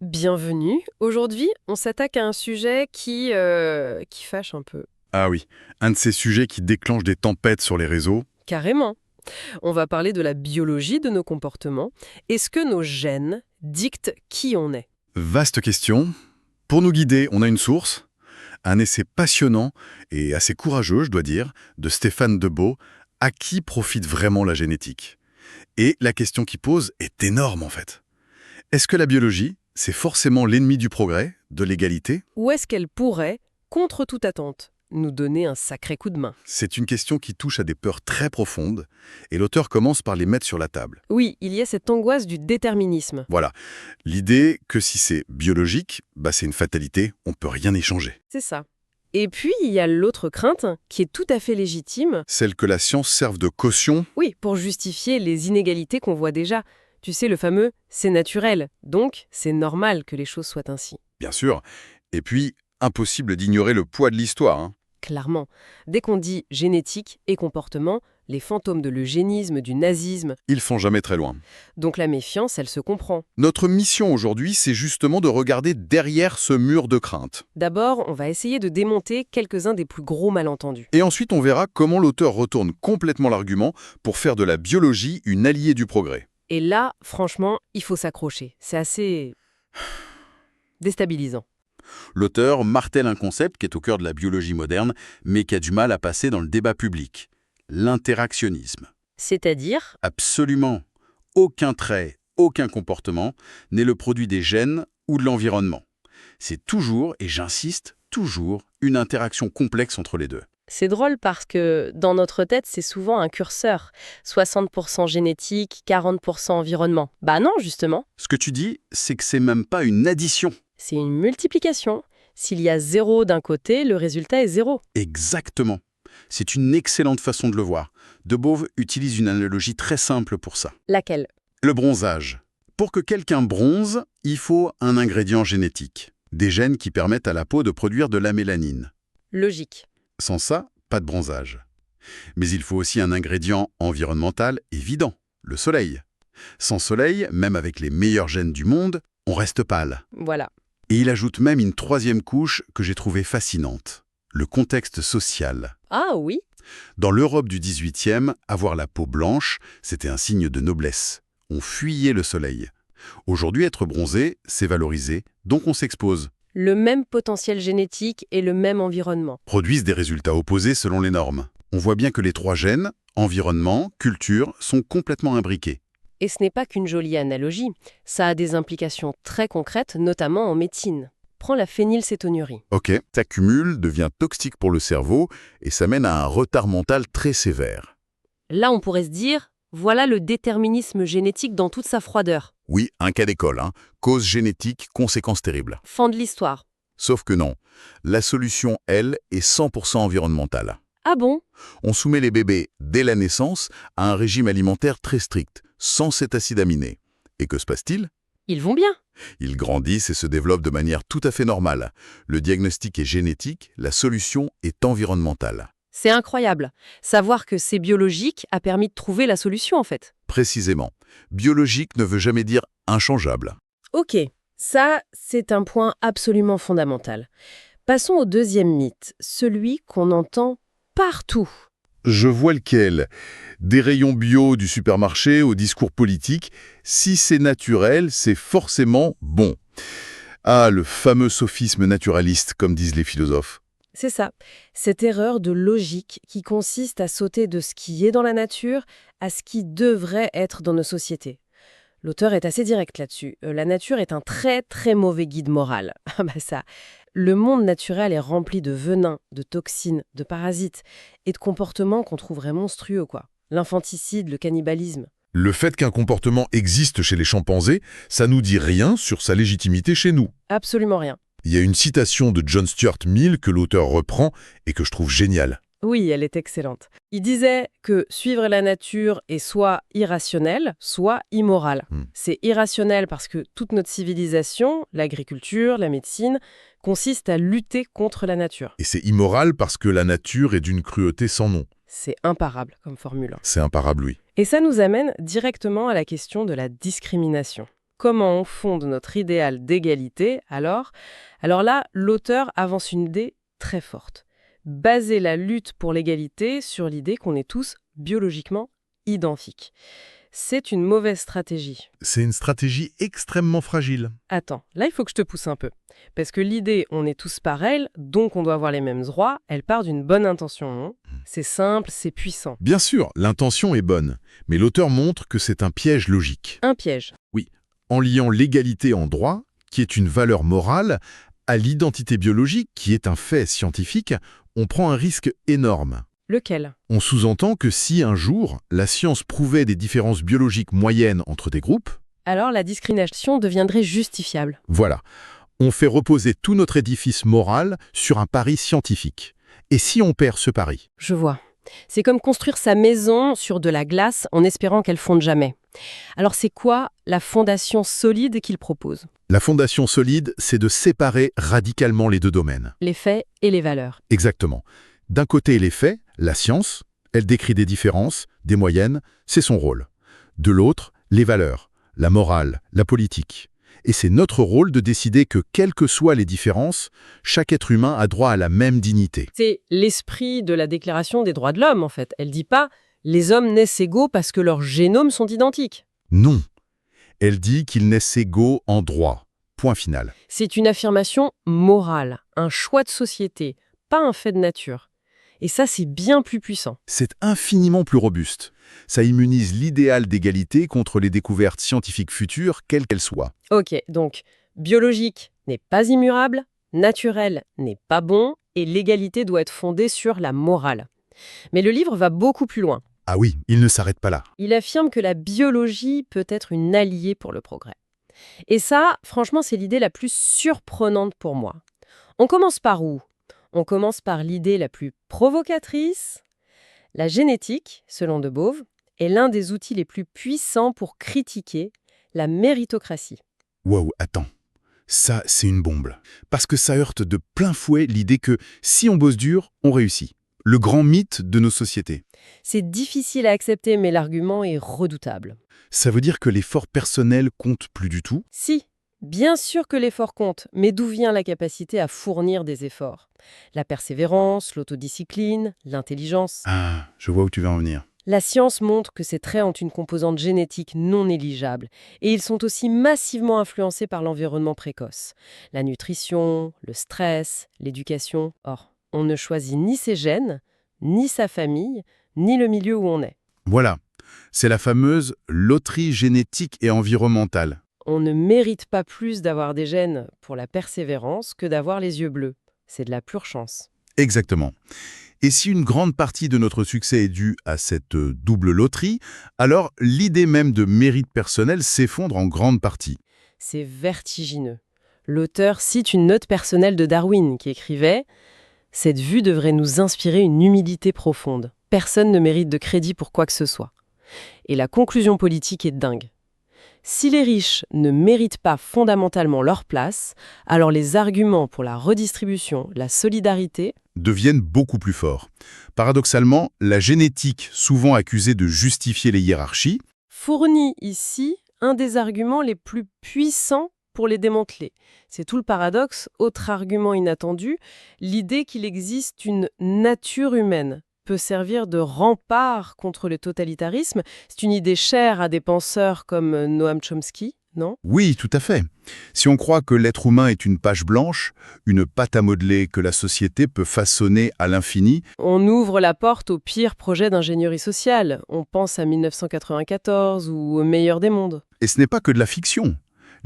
Bienvenue. Aujourd'hui, on s'attaque à un sujet qui fâche un peu. Ah oui, un de ces sujets qui déclenchent des tempêtes sur les réseaux. Carrément. On va parler de la biologie de nos comportements. Est-ce que nos gènes dictent qui on est? Vaste question. Pour nous guider, on a une source, un essai passionnant et assez courageux, je dois dire, de Stéphane Debeau, à qui profite vraiment la génétique. Et la question qu'il pose est énorme en fait. Est-ce que la biologie, c'est forcément l'ennemi du progrès, de l'égalité? Ou est-ce qu'elle pourrait, contre toute attente, nous donner un sacré coup de main? C'est une question qui touche à des peurs très profondes, et l'auteur commence par les mettre sur la table. Oui, il y a cette angoisse du déterminisme. Voilà, l'idée que si c'est biologique, c'est une fatalité, on peut rien y changer. C'est ça. Et puis, il y a l'autre crainte, qui est tout à fait légitime. Celle que la science serve de caution. Oui, pour justifier les inégalités qu'on voit déjà. Tu sais, le fameux « c'est naturel », donc c'est normal que les choses soient ainsi. Bien sûr. Et puis, impossible d'ignorer le poids de l'histoire, hein. Clairement. Dès qu'on dit génétique et comportement, les fantômes de l'eugénisme, du nazisme, Ils font jamais très loin. donc la méfiance, elle se comprend. Notre mission aujourd'hui, c'est justement de regarder derrière ce mur de crainte. D'abord, on va essayer de démonter quelques-uns des plus gros malentendus. Et ensuite, on verra comment l'auteur retourne complètement l'argument pour faire de la biologie une alliée du progrès. Et là, franchement, il faut s'accrocher. C'est assez déstabilisant. L'auteur martèle un concept qui est au cœur de la biologie moderne, mais qui a du mal à passer dans le débat public. L'interactionnisme. C'est-à-dire, Absolument. Aucun trait, aucun comportement n'est le produit des gènes ou de l'environnement. C'est toujours, et j'insiste, toujours, une interaction complexe entre les deux. c'est drôle parce que dans notre tête, c'est souvent un curseur. 60% génétique, 40% environnement. Bah non, justement. Ce que tu dis, c'est que c'est même pas une addition. C'est une multiplication. S'il y a 0 d'un côté, le résultat est 0. Exactement. C'est une excellente façon de le voir. Debove utilise une analogie très simple pour ça. Laquelle? Le bronzage. Pour que quelqu'un bronze, il faut un ingrédient génétique. Des gènes qui permettent à la peau de produire de la mélanine. Logique. Sans ça, pas de bronzage. Mais il faut aussi un ingrédient environnemental évident, le soleil. Sans soleil, même avec les meilleurs gènes du monde, on reste pâle. Voilà. Et il ajoute même une troisième couche que j'ai trouvée fascinante. Le contexte social. Ah oui? Dans l'Europe du XVIIIe, avoir la peau blanche, c'était un signe de noblesse. On fuyait le soleil. Aujourd'hui, être bronzé, c'est valorisé, donc on s'expose. Le même potentiel génétique et le même environnement. Produisent des résultats opposés selon les normes. On voit bien que les trois gènes, environnement, culture, sont complètement imbriqués. Et ce n'est pas qu'une jolie analogie. Ça a des implications très concrètes, notamment en médecine. Prends la phénylcétonurie. Ok, ça cumule, devient toxique pour le cerveau et ça mène à un retard mental très sévère. Là, on pourrait se dire, voilà le déterminisme génétique dans toute sa froideur. Oui, un cas d'école, hein. Cause génétique, conséquences terribles. Fin de l'histoire. Sauf que non. La solution, elle, est 100% environnementale. Ah bon? On soumet les bébés, dès la naissance, à un régime alimentaire très strict, sans cet acide aminé. Et que se passe-t-il? Ils vont bien. Ils grandissent et se développent de manière tout à fait normale. Le diagnostic est génétique, la solution est environnementale. C'est incroyable. Savoir que c'est biologique a permis de trouver la solution, en fait. Précisément. Biologique ne veut jamais dire inchangeable. Ok, ça, c'est un point absolument fondamental. Passons au deuxième mythe, celui qu'on entend partout. Je vois lequel. Des rayons bio du supermarché au discours politique. Si c'est naturel, c'est forcément bon. Ah, le fameux sophisme naturaliste, comme disent les philosophes. C'est ça, cette erreur de logique qui consiste à sauter de ce qui est dans la nature à ce qui devrait être dans nos sociétés. L'auteur est assez direct là-dessus. La nature est un très très mauvais guide moral. Ah bah ça. Le monde naturel est rempli de venin, de toxines, de parasites et de comportements qu'on trouverait monstrueux, quoi. L'infanticide, le cannibalisme. Le fait qu'un comportement existe chez les chimpanzés, ça nous dit rien sur sa légitimité chez nous. Absolument rien. Il y a une citation de John Stuart Mill que l'auteur reprend et que je trouve géniale. Oui, elle est excellente. Il disait que suivre la nature est soit irrationnel, soit immoral. C'est irrationnel parce que toute notre civilisation, l'agriculture, la médecine, consiste à lutter contre la nature. Et c'est immoral parce que la nature est d'une cruauté sans nom. C'est imparable comme formule. C'est imparable, oui. Et ça nous amène directement à la question de la discrimination. comment on fonde notre idéal d'égalité, alors là, l'auteur avance une idée très forte. Baser la lutte pour l'égalité sur l'idée qu'on est tous biologiquement identiques. C'est une mauvaise stratégie. C'est une stratégie extrêmement fragile. Attends, là il faut que je te pousse un peu. Parce que l'idée on est tous pareils, donc on doit avoir les mêmes droits, elle part d'une bonne intention, non? C'est simple, c'est puissant. Bien sûr, l'intention est bonne, mais l'auteur montre que c'est un piège logique. Un piège. En liant l'égalité en droit, qui est une valeur morale, à l'identité biologique, qui est un fait scientifique, on prend un risque énorme. Lequel? On sous-entend que si un jour, la science prouvait des différences biologiques moyennes entre des groupes, Alors la discrimination deviendrait justifiable. voilà, on fait reposer tout notre édifice moral sur un pari scientifique. Et si on perd ce pari? Je vois. C'est comme construire sa maison sur de la glace en espérant qu'elle fonde jamais. Alors c'est quoi la fondation solide qu'il propose? La fondation solide, c'est de séparer radicalement les deux domaines. Les faits et les valeurs. Exactement. D'un côté, les faits, la science, elle décrit des différences, des moyennes, c'est son rôle. De l'autre, les valeurs, la morale, la politique. Et c'est notre rôle de décider que, quelles que soient les différences, chaque être humain a droit à la même dignité. C'est l'esprit de la Déclaration des droits de l'homme, en fait. Elle dit pas « les hommes naissent égaux parce que leurs génomes sont identiques ». Non. Elle dit qu'ils naissent égaux en droit. Point final. C'est une affirmation morale, un choix de société, pas un fait de nature. Et ça, c'est bien plus puissant. C'est infiniment plus robuste. Ça immunise l'idéal d'égalité contre les découvertes scientifiques futures, quelles qu'elles soient. Ok, donc, biologique n'est pas immurable, naturel n'est pas bon, et l'égalité doit être fondée sur la morale. Mais le livre va beaucoup plus loin. Ah oui, il ne s'arrête pas là. Il affirme que la biologie peut être une alliée pour le progrès. Et ça, franchement, c'est l'idée la plus surprenante pour moi. On commence par où? On commence par l'idée la plus provocatrice. La génétique, selon De Beauve, est l'un des outils les plus puissants pour critiquer la méritocratie. Wow, attends. Ça, c'est une bombe. Parce que ça heurte de plein fouet l'idée que si on bosse dur, on réussit. Le grand mythe de nos sociétés. C'est difficile à accepter, mais l'argument est redoutable. Ça veut dire que l'effort personnel compte plus du tout? Si, bien sûr que l'effort compte, mais d'où vient la capacité à fournir des efforts? La persévérance, l'autodiscipline, l'intelligence. Ah, je vois où tu veux en venir. La science montre que ces traits ont une composante génétique non négligeable, et ils sont aussi massivement influencés par l'environnement précoce. La nutrition, le stress, l'éducation. Or, on ne choisit ni ses gènes, ni sa famille, ni le milieu où on est. Voilà, c'est la fameuse loterie génétique et environnementale. On ne mérite pas plus d'avoir des gènes pour la persévérance que d'avoir les yeux bleus. C'est de la pure chance. Exactement. Et si une grande partie de notre succès est due à cette double loterie, alors l'idée même de mérite personnel s'effondre en grande partie. C'est vertigineux. L'auteur cite une note personnelle de Darwin qui écrivait « Cette vue devrait nous inspirer une humilité profonde. Personne ne mérite de crédit pour quoi que ce soit. » Et la conclusion politique est dingue. Si les riches ne méritent pas fondamentalement leur place, alors les arguments pour la redistribution, la solidarité, deviennent beaucoup plus forts. Paradoxalement, la génétique, souvent accusée de justifier les hiérarchies, fournit ici un des arguments les plus puissants pour les démanteler. C'est tout le paradoxe, autre argument inattendu, l'idée qu'il existe une nature humaine peut servir de rempart contre le totalitarisme. C'est une idée chère à des penseurs comme Noam Chomsky, non? Oui, tout à fait. Si on croit que l'être humain est une page blanche, une pâte à modeler que la société peut façonner à l'infini, on ouvre la porte aux pires projets d'ingénierie sociale. On pense à 1994 ou au meilleur des mondes. et ce n'est pas que de la fiction.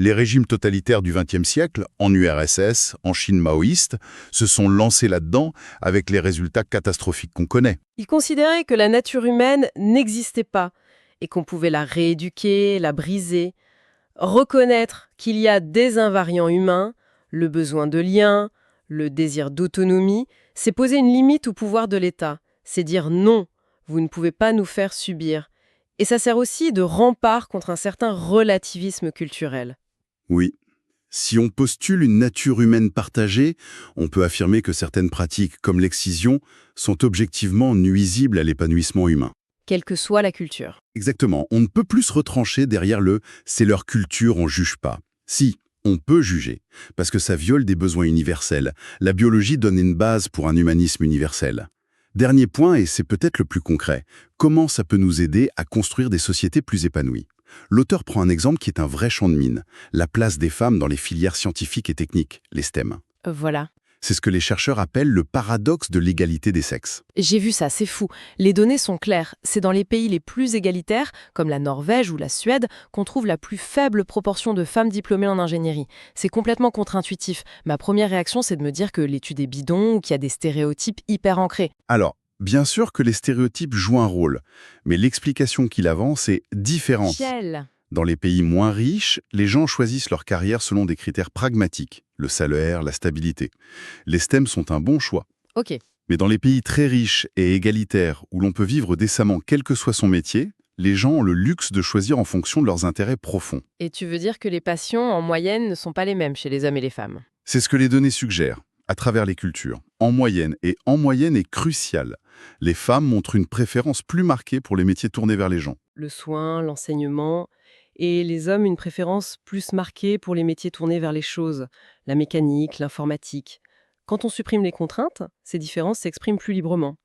Les régimes totalitaires du XXe siècle, en URSS, en Chine maoïste, se sont lancés là-dedans avec les résultats catastrophiques qu'on connaît. Ils considéraient que la nature humaine n'existait pas et qu'on pouvait la rééduquer, la briser. Reconnaître qu'il y a des invariants humains, le besoin de lien, le désir d'autonomie, c'est poser une limite au pouvoir de l'État. C'est dire non, vous ne pouvez pas nous faire subir. Et ça sert aussi de rempart contre un certain relativisme culturel. Oui. Si on postule une nature humaine partagée, on peut affirmer que certaines pratiques, comme l'excision, sont objectivement nuisibles à l'épanouissement humain. quelle que soit la culture. Exactement, on ne peut plus se retrancher derrière le « c'est leur culture, on juge pas ». Si, on peut juger, parce que ça viole des besoins universels. La biologie donne une base pour un humanisme universel. Dernier point, et c'est peut-être le plus concret, comment ça peut nous aider à construire des sociétés plus épanouies? L'auteur prend un exemple qui est un vrai champ de mine, la place des femmes dans les filières scientifiques et techniques, les STEM. Voilà. C'est ce que les chercheurs appellent le paradoxe de l'égalité des sexes. J'ai vu ça, c'est fou. Les données sont claires. C'est dans les pays les plus égalitaires, comme la Norvège ou la Suède, qu'on trouve la plus faible proportion de femmes diplômées en ingénierie. C'est complètement contre-intuitif. Ma première réaction, c'est de me dire que l'étude est bidon ou qu'il y a des stéréotypes hyper ancrés. Alors, bien sûr que les stéréotypes jouent un rôle, mais l'explication qu'il avance est différente. Ciel. Dans les pays moins riches, les gens choisissent leur carrière selon des critères pragmatiques, le salaire, la stabilité. Les STEM sont un bon choix. Ok. Mais dans les pays très riches et égalitaires, où l'on peut vivre décemment quel que soit son métier, les gens ont le luxe de choisir en fonction de leurs intérêts profonds. Et tu veux dire que les passions, en moyenne, ne sont pas les mêmes chez les hommes et les femmes? C'est ce que les données suggèrent, à travers les cultures. En moyenne est crucial. Les femmes montrent une préférence plus marquée pour les métiers tournés vers les gens. Le soin, l'enseignement, et les hommes une préférence plus marquée pour les métiers tournés vers les choses, la mécanique, l'informatique. Quand on supprime les contraintes, ces différences s'expriment plus librement.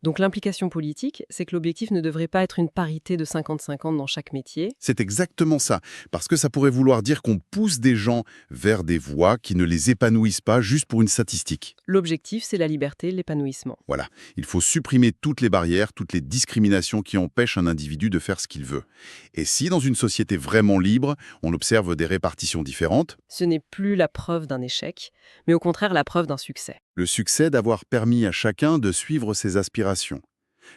Donc l'implication politique, c'est que l'objectif ne devrait pas être une parité de 50-50 dans chaque métier. C'est exactement ça, parce que ça pourrait vouloir dire qu'on pousse des gens vers des voies qui ne les épanouissent pas juste pour une statistique. L'objectif, c'est la liberté, l'épanouissement. Voilà, il faut supprimer toutes les barrières, toutes les discriminations qui empêchent un individu de faire ce qu'il veut. Et si, dans une société vraiment libre, on observe des répartitions différentes, Ce n'est plus la preuve d'un échec, mais au contraire la preuve d'un succès. le succès d'avoir permis à chacun de suivre ses aspirations.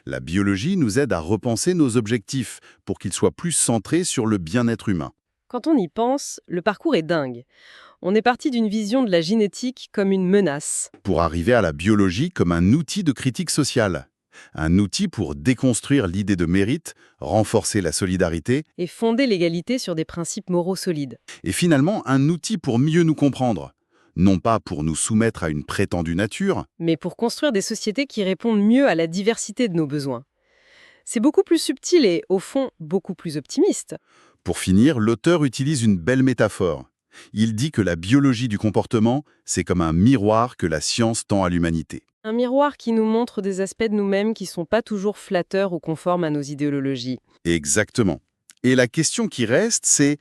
La biologie nous aide à repenser nos objectifs pour qu'ils soient plus centrés sur le bien-être humain. Quand on y pense, le parcours est dingue. On est parti d'une vision de la génétique comme une menace. Pour arriver à la biologie comme un outil de critique sociale. Un outil pour déconstruire l'idée de mérite, renforcer la solidarité, Et fonder l'égalité sur des principes moraux solides. et finalement un outil pour mieux nous comprendre. Non pas pour nous soumettre à une prétendue nature, Mais pour construire des sociétés qui répondent mieux à la diversité de nos besoins. C'est beaucoup plus subtil et, au fond, beaucoup plus optimiste. Pour finir, l'auteur utilise une belle métaphore. Il dit que la biologie du comportement, c'est comme un miroir que la science tend à l'humanité. Un miroir qui nous montre des aspects de nous-mêmes qui ne sont pas toujours flatteurs ou conformes à nos idéologies. Exactement. Et la question qui reste, c'est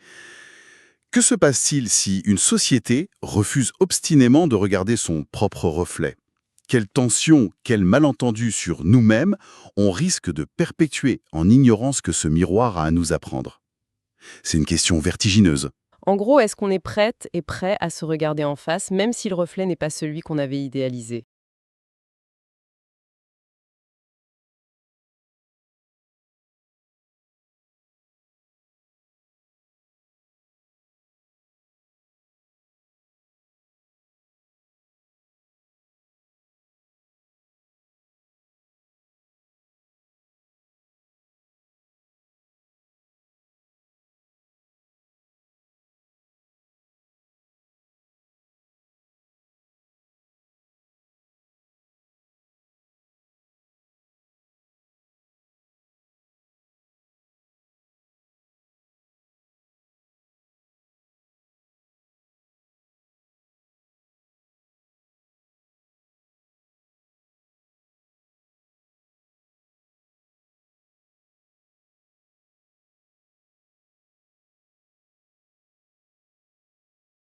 que se passe-t-il si une société refuse obstinément de regarder son propre reflet? Quelle tension, quel malentendu sur nous-mêmes on risque de perpétuer en ignorant ce que ce miroir a à nous apprendre? C'est une question vertigineuse. En gros, est-ce qu'on est prête et prêt à se regarder en face, même si le reflet n'est pas celui qu'on avait idéalisé?